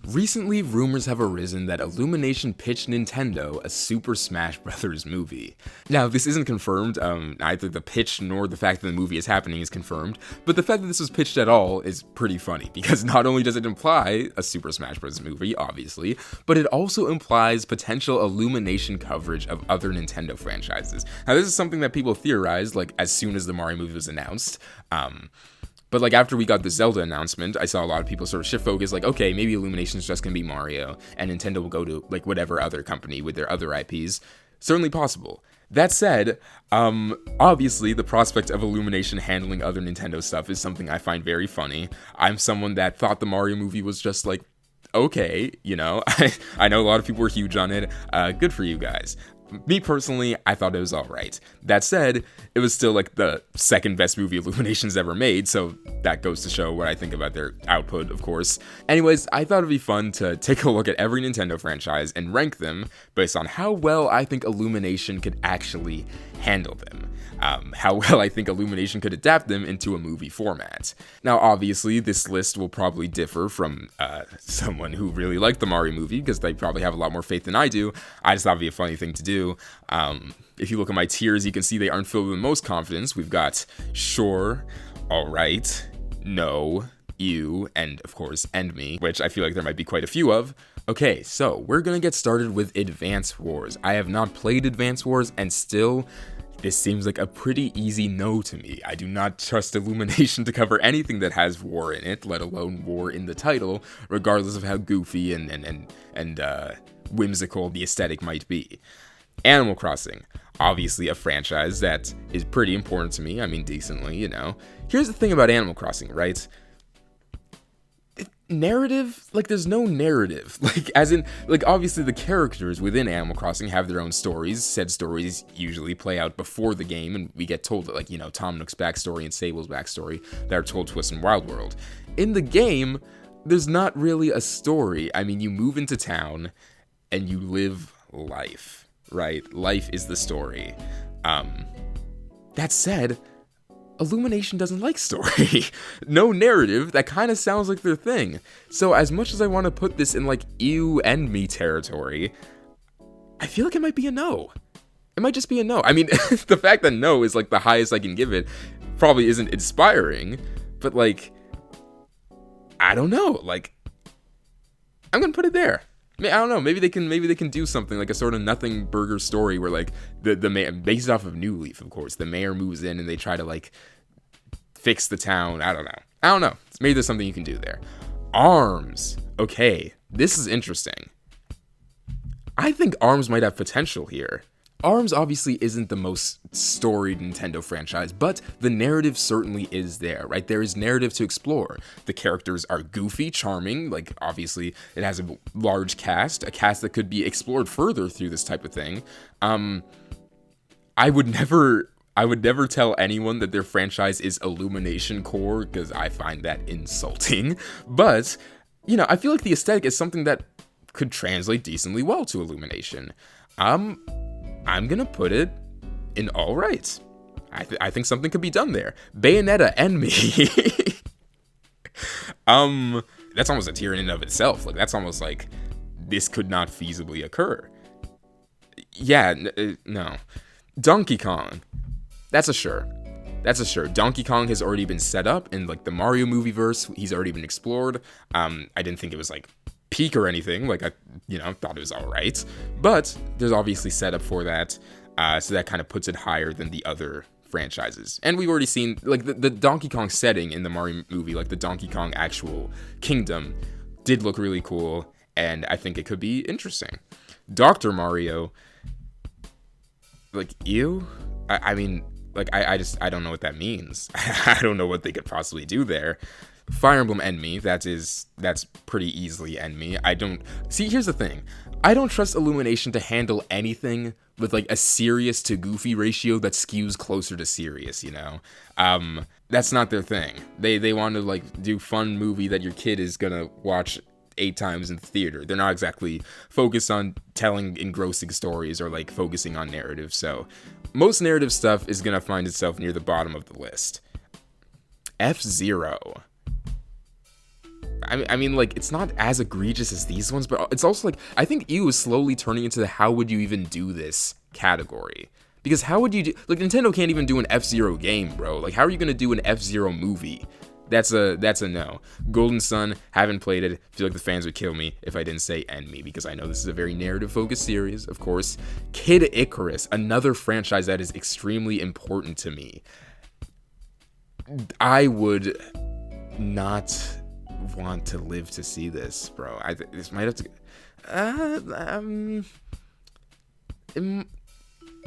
Recently, rumors have arisen that Illumination pitched Nintendo a Super Smash Bros. Movie. Now, this isn't confirmed, neither the pitch nor the fact that the movie is happening is confirmed, but the fact that this was pitched at all is pretty funny, because not only does it imply a Super Smash Bros. Movie, obviously, but it also implies potential Illumination coverage of other Nintendo franchises. Now, this is something that people theorized, like, as soon as the Mario movie was announced, but like after we got the Zelda announcement, I saw a lot of people sort of shift focus, like, okay, maybe Illumination's just gonna be Mario, and Nintendo will go to like whatever other company with their other IPs. Certainly possible. That said, obviously the prospect of Illumination handling other Nintendo stuff is something I find very funny. I'm someone that thought the Mario movie was just like, okay, you know, I know a lot of people were huge on it. Good for you guys. Me personally, I thought it was alright. That said, it was still like the second best movie Illumination's ever made, so that goes to show what I think about their output, of course. Anyways, I thought it'd be fun to take a look at every Nintendo franchise and rank them based on how well I think Illumination could actually handle them. How well I think Illumination could adapt them into a movie format. Now, obviously, this list will probably differ from someone who really liked the Mario movie, because they probably have a lot more faith than I do. I just thought it'd be a funny thing to do. If you look at my tiers, you can see they aren't filled with the most confidence. We've got sure, alright, no, you, and of course, and me, which I feel like there might be quite a few of. Okay, so we're gonna get started with Advance Wars. I have not played Advance Wars, and still, this seems like a pretty easy no to me. I do not trust Illumination to cover anything that has war in it, let alone war in the title, regardless of how goofy and whimsical the aesthetic might be. Animal Crossing, obviously a franchise that is pretty important to me. I mean, decently, you know. Here's the thing about Animal Crossing, right? Narrative, like, there's no narrative, like, as in, like, obviously the characters within Animal Crossing have their own stories. Said stories usually play out before the game, and we get told that, like, you know, Tom Nook's backstory and Sable's backstory that are told to us in Wild World. In the game, there's not really a story. I mean, you move into town and you live life, right? Life is the story. That said, Illumination doesn't like story. No narrative, that kind of sounds like their thing. So as much as I want to put this in like ew and me territory, I feel like it might be a no. It might just be a no. I mean, the fact that no is like the highest I can give it probably isn't inspiring, but like, I don't know, like, I'm gonna put it there. I mean, I don't know. Maybe they can do something like a sort of nothing burger story where like the mayor, based off of New Leaf, of course, the mayor moves in and they try to like fix the town. I don't know. Maybe there's something you can do there. ARMS. Okay, this is interesting. I think ARMS might have potential here. ARMS obviously isn't the most storied Nintendo franchise, but the narrative certainly is there, right? There is narrative to explore. The characters are goofy, charming, like obviously it has a large cast, a cast that could be explored further through this type of thing. I would never tell anyone that their franchise is Illumination core, because I find that insulting. But, you know, I feel like the aesthetic is something that could translate decently well to Illumination. I'm gonna put it in all right. I think something could be done there. Bayonetta and me. That's almost a tier in and of itself. Like, that's almost like this could not feasibly occur. Yeah, no. Donkey Kong. That's a sure. Donkey Kong has already been set up in like the Mario movie verse. He's already been explored. I didn't think it was like peak or anything, like I thought it was all right, but there's obviously setup for that, so that kind of puts it higher than the other franchises. And we've already seen like the Donkey Kong setting in the Mario movie, like the Donkey Kong actual kingdom did look really cool, and I think it could be interesting. Dr. Mario, like, ew. I mean, like, I don't know what that means. I don't know what they could possibly do there. Fire Emblem Enemy, that's pretty easily Enemy. Here's the thing. I don't trust Illumination to handle anything with like a serious to goofy ratio that skews closer to serious, you know? That's not their thing. They want to like do fun movie that your kid is gonna watch 8 times in the theater. They're not exactly focused on telling engrossing stories or like focusing on narrative, so most narrative stuff is gonna find itself near the bottom of the list. F-Zero. I mean, like, it's not as egregious as these ones, but it's also like, I think EU is slowly turning into the how would you even do this category. Because how would you do, like, Nintendo can't even do an F-Zero game, bro. Like, how are you gonna do an F-Zero movie? That's a no. Golden Sun, haven't played it. Feel like the fans would kill me if I didn't say end me, because I know this is a very narrative-focused series, of course. Kid Icarus, another franchise that is extremely important to me. I would not want to live to see this, bro. This might have to.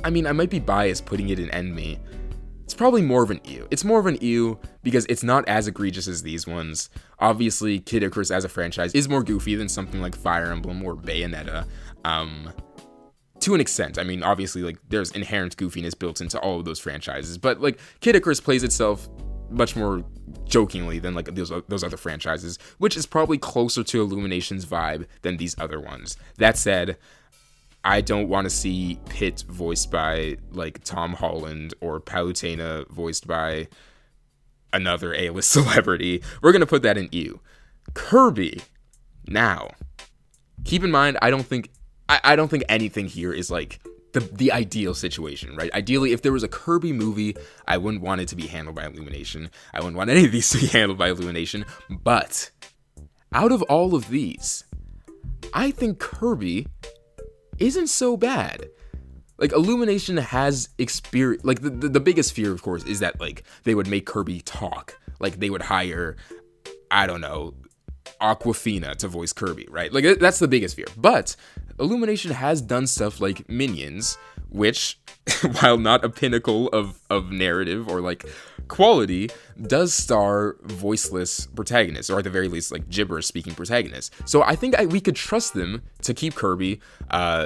I mean, I might be biased putting it in end me. It's probably more of an ew. It's more of an ew because it's not as egregious as these ones. Obviously, Kid Icarus as a franchise is more goofy than something like Fire Emblem or Bayonetta. To an extent. I mean, obviously, like, there's inherent goofiness built into all of those franchises, but like Kid Icarus plays itself much more jokingly than like those other franchises, which is probably closer to Illumination's vibe than these other ones. That said, I don't want to see Pit voiced by like Tom Holland or Palutena voiced by another A-list celebrity. We're gonna put that in EU. Kirby. Now, keep in mind, I don't think anything here is like the ideal situation, right? Ideally, if there was a Kirby movie, I wouldn't want it to be handled by Illumination. I wouldn't want any of these to be handled by Illumination. But out of all of these, I think Kirby isn't so bad. Like, Illumination has experience. Like, the biggest fear, of course, is that like they would make Kirby talk. Like, they would hire, I don't know, Aquafina to voice Kirby, right? Like, that's the biggest fear. But Illumination has done stuff like Minions, which, while not a pinnacle of narrative or like quality, does star voiceless protagonists, or at the very least like gibberish speaking protagonists. So I think we could trust them to keep Kirby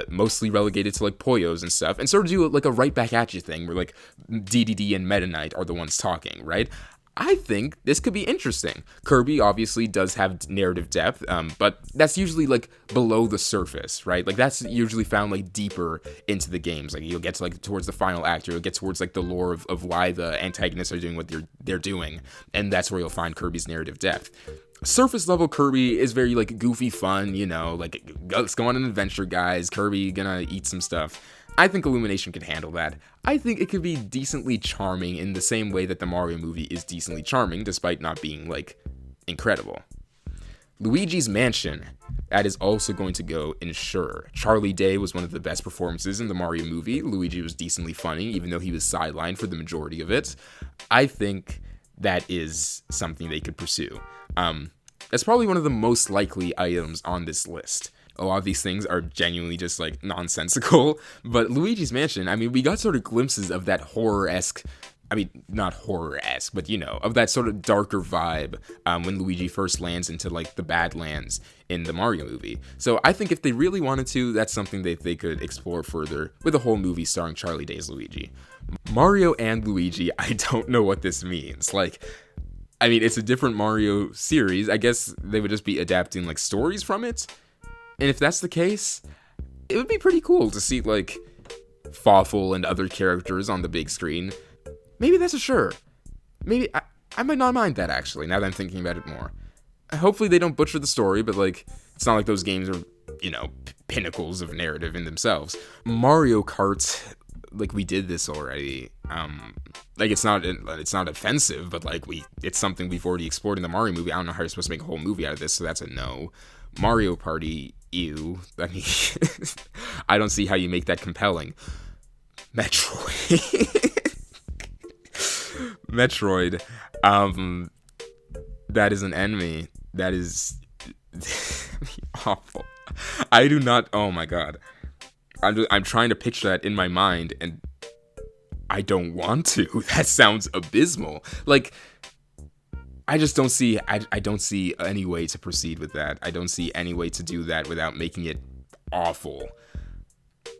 mostly relegated to like Poyos and stuff, and sort of do like a right back at you thing where like DDD and Meta Knight are the ones talking, right? I think this could be interesting. Kirby obviously does have narrative depth, but that's usually like below the surface, right? Like, that's usually found like deeper into the games. Like, you'll get to like towards the final act, or you'll get towards like the lore of why the antagonists are doing what they're doing, and that's where you'll find Kirby's narrative depth. Surface level Kirby is very like goofy fun, you know, like, let's go on an adventure, guys. Kirby gonna eat some stuff. I think Illumination could handle that. I think it could be decently charming in the same way that the Mario movie is decently charming, despite not being, like, incredible. Luigi's Mansion, that is also going to go in Sure. Charlie Day was one of the best performances in the Mario movie. Luigi was decently funny, even though he was sidelined for the majority of it. I think that is something they could pursue. That's probably one of the most likely items on this list. A lot of these things are genuinely just like nonsensical, but Luigi's Mansion, I mean, we got sort of glimpses of that horror-esque, I mean, not horror-esque, but you know, of that sort of darker vibe when Luigi first lands into like the Badlands in the Mario movie. So I think if they really wanted to, that's something that they could explore further with a whole movie starring Charlie Day's Luigi. Mario and Luigi, I don't know what this means. Like, I mean, it's a different Mario series. I guess they would just be adapting like stories from it. And if that's the case, it would be pretty cool to see, like, Fawful and other characters on the big screen. Maybe that's a sure. Maybe, I might not mind that, actually, now that I'm thinking about it more. Hopefully they don't butcher the story, but, like, it's not like those games are, you know, pinnacles of narrative in themselves. Mario Kart, like, we did this already. Like, it's not offensive, but, like, it's something we've already explored in the Mario movie. I don't know how you're supposed to make a whole movie out of this, so that's a no. Mario Party, ew. I mean, I don't see how you make that compelling. Metroid. That is an enemy. That is awful. I do not, oh my god. I'm trying to picture that in my mind, and I don't want to. That sounds abysmal. Like, I just don't see, I don't see any way to proceed with that. I don't see any way to do that without making it awful.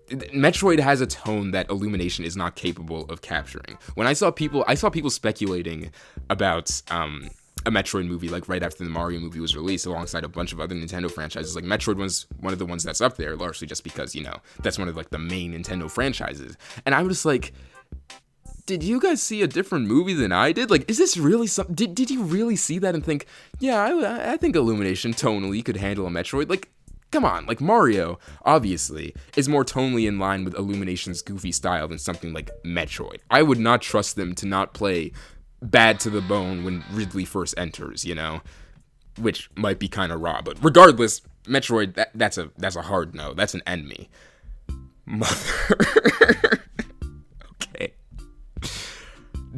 Metroid has a tone that Illumination is not capable of capturing. When I saw people speculating about a Metroid movie, like right after the Mario movie was released, alongside a bunch of other Nintendo franchises, like Metroid was one of the ones that's up there, largely just because, you know, that's one of like the main Nintendo franchises. And I was like, did you guys see a different movie than I did? Like, is this really something? Did you really see that and think, yeah, I think Illumination tonally could handle a Metroid? Like, come on, like Mario, obviously, is more tonally in line with Illumination's goofy style than something like Metroid. I would not trust them to not play bad to the bone when Ridley first enters, you know? Which might be kind of raw, but regardless, Metroid, that's a hard no. That's an enemy. Mother. Okay.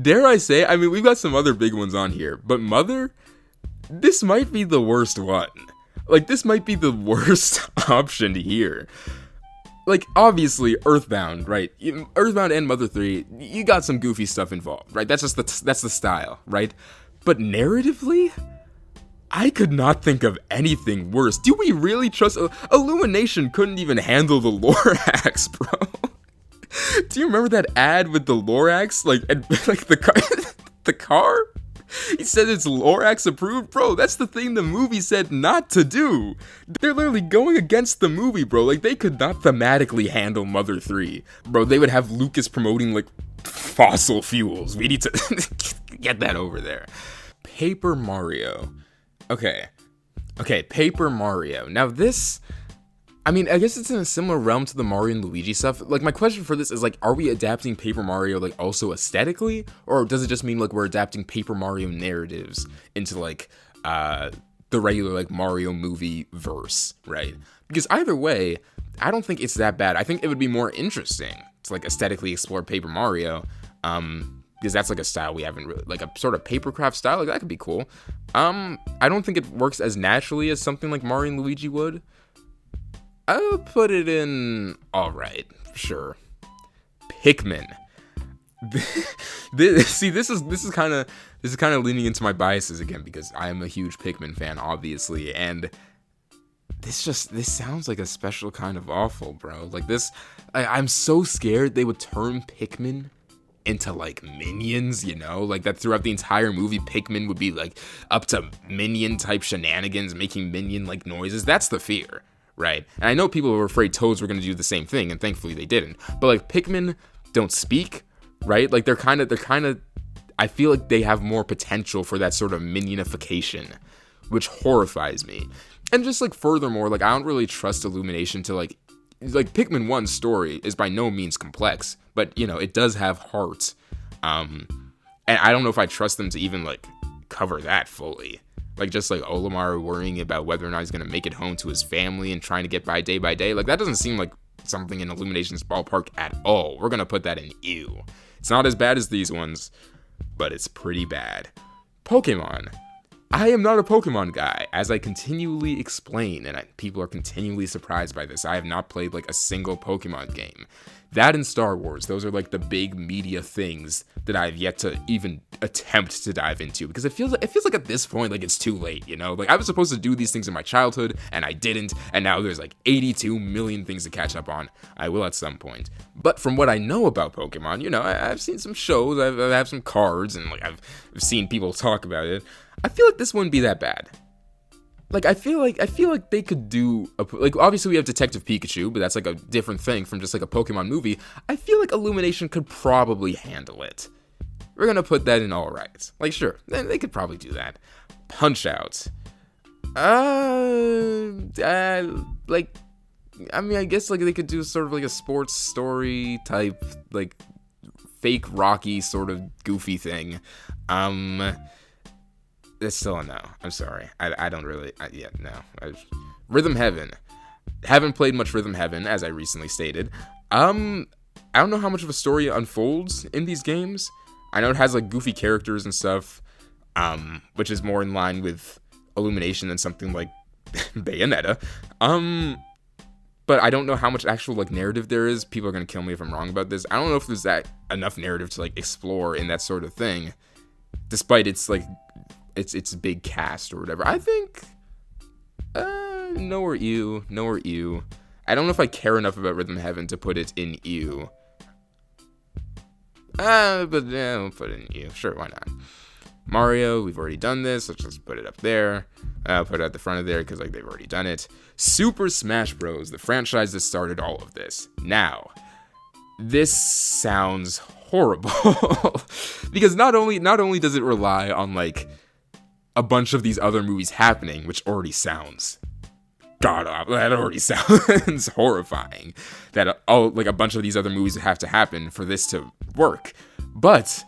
Dare I say, I mean, we've got some other big ones on here, but Mother, this might be the worst one. Like, this might be the worst option here. Like, obviously, Earthbound, right? Earthbound and Mother 3, you got some goofy stuff involved, right? That's just that's the style, right? But narratively, I could not think of anything worse. Do we really trust... Illumination couldn't even handle the Lorax, bro. Do you remember that ad with the Lorax? Like the car... the car? He said it's Lorax approved? Bro, that's the thing the movie said not to do. They're literally going against the movie, bro. Like, they could not thematically handle Mother 3. Bro, they would have Lucas promoting, like, fossil fuels. We need to get that over there. Paper Mario. Okay, Paper Mario. Now this, I mean, I guess it's in a similar realm to the Mario and Luigi stuff. Like, my question for this is, like, are we adapting Paper Mario, like, also aesthetically? Or does it just mean, like, we're adapting Paper Mario narratives into, like, the regular, like, Mario movie verse, right? Because either way, I don't think it's that bad. I think it would be more interesting to, like, aesthetically explore Paper Mario, because that's, like, a style we haven't really, like, a sort of papercraft style, like, that could be cool. I don't think it works as naturally as something like Mario and Luigi would. I would put it in alright, sure. Pikmin. This is kind of leaning into my biases again, because I am a huge Pikmin fan, obviously, and this sounds like a special kind of awful, bro. Like, this, I'm so scared they would turn Pikmin into, like, minions, you know? Like, that throughout the entire movie, Pikmin would be, like, up to minion-type shenanigans, making minion-like noises. That's the fear, right? And I know people were afraid Toads were gonna do the same thing, and thankfully they didn't. But, like, Pikmin don't speak, right? Like, they're kind of, I feel like they have more potential for that sort of minionification, which horrifies me. And just, like, furthermore, like, I don't really trust Illumination to, like, Pikmin 1's story is by no means complex, but, you know, it does have heart. And I don't know if I trust them to even, like, cover that fully. Like, just, like, Olimar worrying about whether or not he's gonna make it home to his family and trying to get by day. Like, that doesn't seem like something in Illumination's ballpark at all. We're gonna put that in ew. It's not as bad as these ones, but it's pretty bad. Pokemon. I am not a Pokemon guy, as I continually explain, and people are continually surprised by this. I have not played, like, a single Pokemon game. That and Star Wars, those are, like, the big media things that I've yet to even attempt to dive into, because it feels like at this point, like, it's too late, you know? Like, I was supposed to do these things in my childhood, and I didn't, and now there's, like, 82 million things to catch up on. I will at some point. But from what I know about Pokemon, you know, I've seen some shows, I have some cards, and, like, I've seen people talk about it. I feel like this wouldn't be that bad. Like, I feel like they could do, like, obviously we have Detective Pikachu, but that's, like, a different thing from just, like, a Pokemon movie. I feel like Illumination could probably handle it. We're gonna put that in alright. Like, sure, they could probably do that. Punch-Out. Like, I mean, I guess, like, they could do sort of, like, a sports story type, like, fake Rocky sort of goofy thing. It's still a no. I'm sorry. I don't really... no. Rhythm Heaven. Haven't played much Rhythm Heaven, as I recently stated. I don't know how much of a story unfolds in these games. I know it has, like, goofy characters and stuff, which is more in line with Illumination than something like Bayonetta. But I don't know how much actual, like, narrative there is. People are gonna kill me if I'm wrong about this. I don't know if there's enough narrative to, like, explore in that sort of thing, despite its, like... It's a big cast or whatever. I think no or ew. I don't know if I care enough about Rhythm Heaven to put it in ew. But yeah, we'll put it in ew. Sure, why not? Mario, we've already done this. Let's just put it up there. I'll put it at the front of there because, like, they've already done it. Super Smash Bros., the franchise that started all of this. Now, this sounds horrible. Because not only does it rely on like a bunch of these other movies happening, which already sounds god awful. That already sounds horrifying. That like a bunch of these other movies have to happen for this to work. But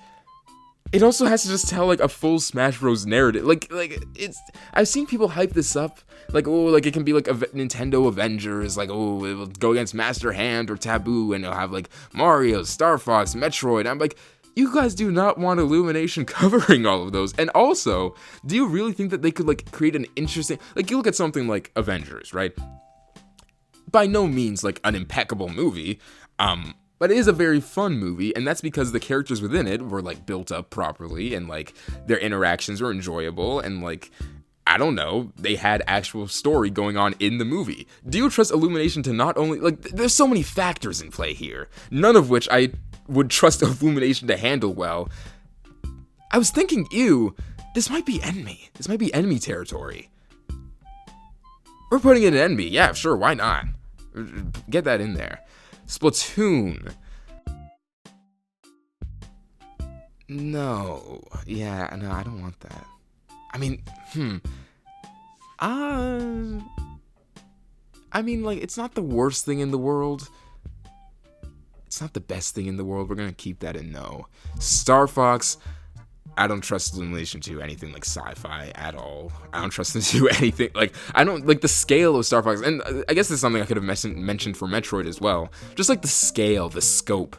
it also has to just tell like a full Smash Bros. Narrative. Like it's. I've seen people hype this up. Like, oh, like it can be like a Nintendo Avengers. Like, oh, it will go against Master Hand or Taboo, and it'll have like Mario, Star Fox, Metroid. And I'm like, you guys do not want Illumination covering all of those. And also, do you really think that they could like create an interesting, like you look at something like Avengers, right? By no means like an impeccable movie, but it is a very fun movie, and that's because the characters within it were like built up properly, and like their interactions were enjoyable, and like, I don't know, they had actual story going on in the movie. Do you trust Illumination to not only, like, there's so many factors in play here, none of which I would trust Illumination to handle well. I was thinking, ew, this might be enemy. This might be enemy territory. We're putting it in enemy. Yeah, sure, why not? Get that in there. Splatoon. No. Yeah, no, I don't want that. I mean, I mean, like, it's not the worst thing in the world. It's not the best thing in the world. We're gonna keep that in no. Star Fox, I don't trust Illumination to do anything like sci-fi at all. I don't trust them to do anything, like, I don't, like, the scale of Star Fox, and I guess this is something I could have mentioned for Metroid as well. Just, like, the scale, the scope.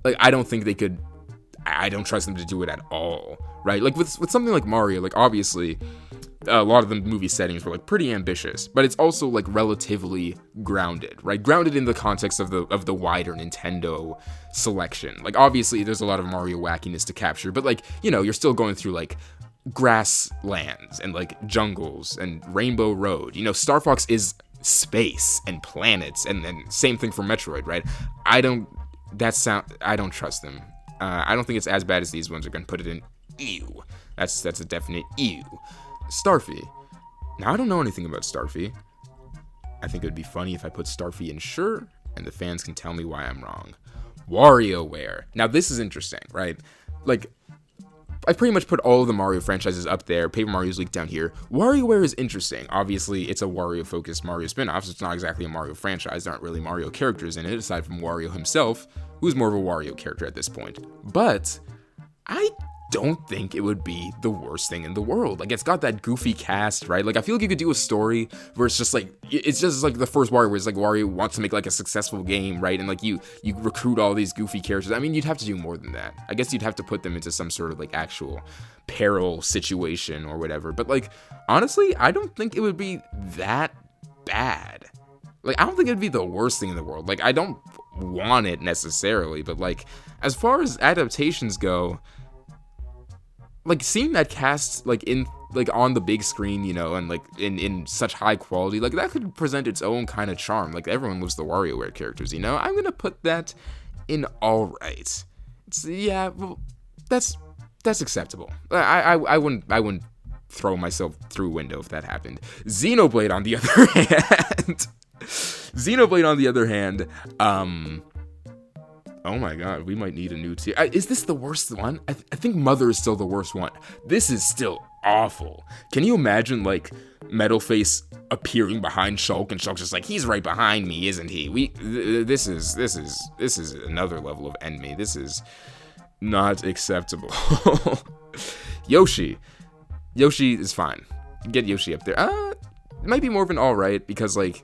Like, I don't think they could, I don't trust them to do it at all, right? Like, with something like Mario, like, obviously, a lot of the movie settings were, like, pretty ambitious, but it's also, like, relatively grounded, right? Grounded in the context of the wider Nintendo selection. Like, obviously, there's a lot of Mario wackiness to capture, but, like, you know, you're still going through, like, grasslands and, like, jungles and Rainbow Road. You know, Star Fox is space and planets, and same thing for Metroid, right? I don't trust them. I don't think it's as bad as these ones are gonna put it in. Ew. That's a definite ew. Starfy. Now, I don't know anything about Starfy. I think it would be funny if I put Starfy in sure, and the fans can tell me why I'm wrong. WarioWare. Now, this is interesting, right? Like, I pretty much put all of the Mario franchises up there. Paper Mario's leaked down here. WarioWare is interesting. Obviously, it's a Wario-focused Mario spin-off, so it's not exactly a Mario franchise. There aren't really Mario characters in it, aside from Wario himself, who's more of a Wario character at this point. But I don't think it would be the worst thing in the world. Like, it's got that goofy cast, right? Like, I feel like you could do a story where it's just like the first Wario, where it's like Wario wants to make like a successful game, right? And like you recruit all these goofy characters. I mean, you'd have to do more than that. I guess you'd have to put them into some sort of like actual peril situation or whatever. But like, honestly, I don't think it would be that bad. Like, I don't think it'd be the worst thing in the world. Like, I don't want it necessarily, but like, as far as adaptations go, like, seeing that cast, like, in, like, on the big screen, you know, and, like, in such high quality, like, that could present its own kind of charm. Like, everyone loves the WarioWare characters, you know? I'm gonna put that in alright. Yeah, well, that's acceptable. I wouldn't throw myself through a window if that happened. Xenoblade, on the other hand, oh my god, we might need a new tier. Is this the worst one? I think Mother is still the worst one. This is still awful. Can you imagine, like, Metalface appearing behind Shulk, and Shulk's just like, he's right behind me, isn't he? This is another level of enemy. This is not acceptable. Yoshi is fine. Get Yoshi up there. It might be more of an alright, because, like,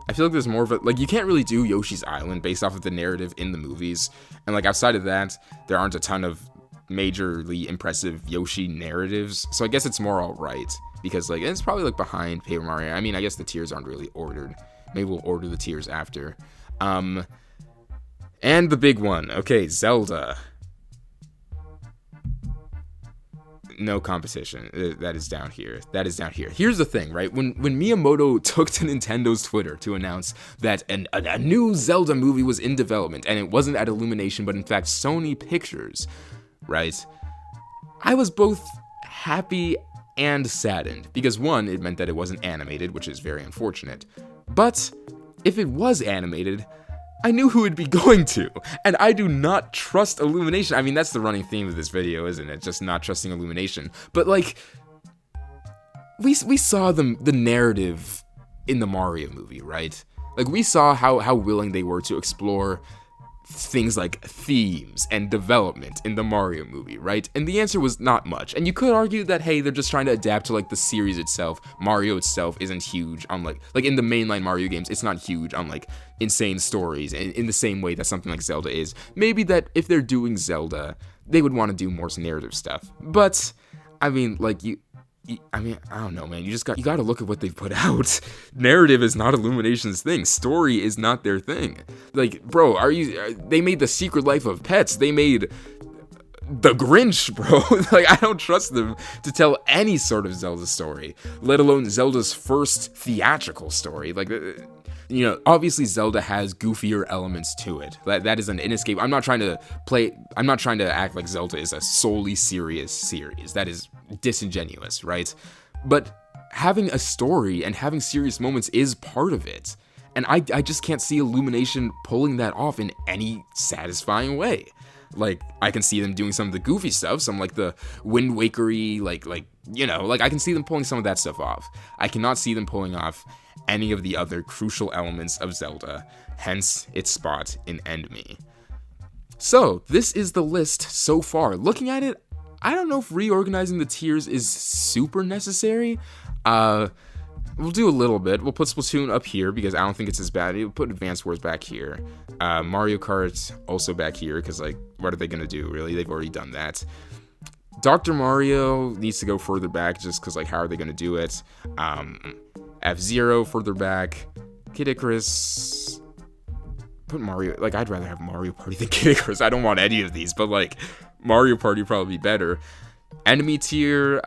I feel like there's more of a, like, you can't really do Yoshi's Island based off of the narrative in the movies, and, like, outside of that, there aren't a ton of majorly impressive Yoshi narratives, so I guess it's more alright, because, like, it's probably, like, behind Paper Mario. I mean, I guess the tiers aren't really ordered. Maybe we'll order the tiers after. And the big one. Okay, Zelda. No competition. That is down here. Here's the thing, right? When Miyamoto took to Nintendo's Twitter to announce that a new Zelda movie was in development, and it wasn't at Illumination, but in fact Sony Pictures, right? I was both happy and saddened, because one, it meant that it wasn't animated, which is very unfortunate. But if it was animated, I knew who it'd be going to, and I do not trust Illumination. I mean, that's the running theme of this video, isn't it? Just not trusting Illumination. But like, we saw the narrative in the Mario movie, right? Like, we saw how willing they were to explore things like themes and development in the Mario movie, right? And the answer was not much. And you could argue that, hey, they're just trying to adapt to like the series itself. Mario itself isn't huge on like in the mainline Mario games, it's not huge on like insane stories in the same way that something like Zelda is. Maybe that if they're doing Zelda, they would want to do more narrative stuff. But I mean, like, I don't know, man. You got to look at what they've put out. Narrative is not Illumination's thing. Story is not their thing. Like, bro, they made The Secret Life of Pets. They made The Grinch, bro. Like, I don't trust them to tell any sort of Zelda story, let alone Zelda's first theatrical story. Like, you know, obviously Zelda has goofier elements to it. That is an inescapable. I'm not trying to act like Zelda is a solely serious series. That is disingenuous, right? But having a story and having serious moments is part of it. And I just can't see Illumination pulling that off in any satisfying way. Like, I can see them doing some of the goofy stuff, some like the Wind Wakery, like you know, like I can see them pulling some of that stuff off. I cannot see them pulling off any of the other crucial elements of Zelda, hence its spot in End Me. So, this is the list so far. Looking at it, I don't know if reorganizing the tiers is super necessary. We'll do a little bit. We'll put Splatoon up here because I don't think it's as bad. We'll put Advanced Wars back here. Mario Kart also back here because, like, what are they going to do, really? They've already done that. Dr. Mario needs to go further back just because, like, how are they going to do it? F-Zero further back. Kid Icarus. Put Mario, like, I'd rather have Mario Party than Kid Icarus. I don't want any of these, but, like, Mario Party would probably be better. Enemy tier,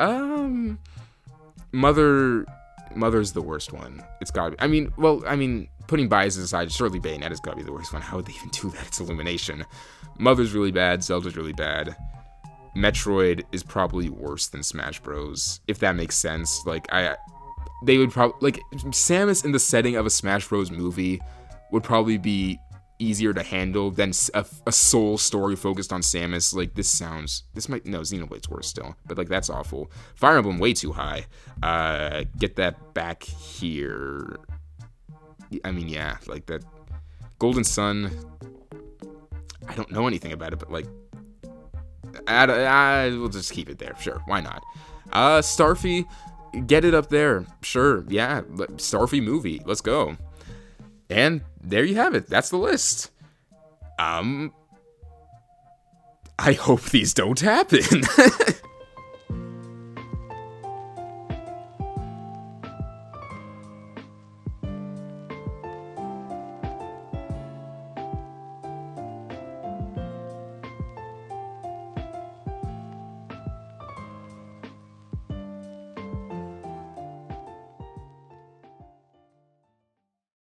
Mother's the worst one. It's gotta be, putting biases aside, surely Bayonetta's gotta be the worst one. How would they even do that? It's Illumination. Mother's really bad, Zelda's really bad. Metroid is probably worse than Smash Bros, if that makes sense. Like, they would probably, like, Samus in the setting of a Smash Bros movie would probably be easier to handle than a soul story focused on Samus. Like, Xenoblade's worse still, but like, that's awful. Fire Emblem way too high. Get that back here. I mean, yeah, like that. Golden Sun, I don't know anything about it, but like, we'll just keep it there. Sure, why not? Starfy, get it up there. Sure, yeah, Starfy movie, let's go. And there you have it. That's the list. I hope these don't happen.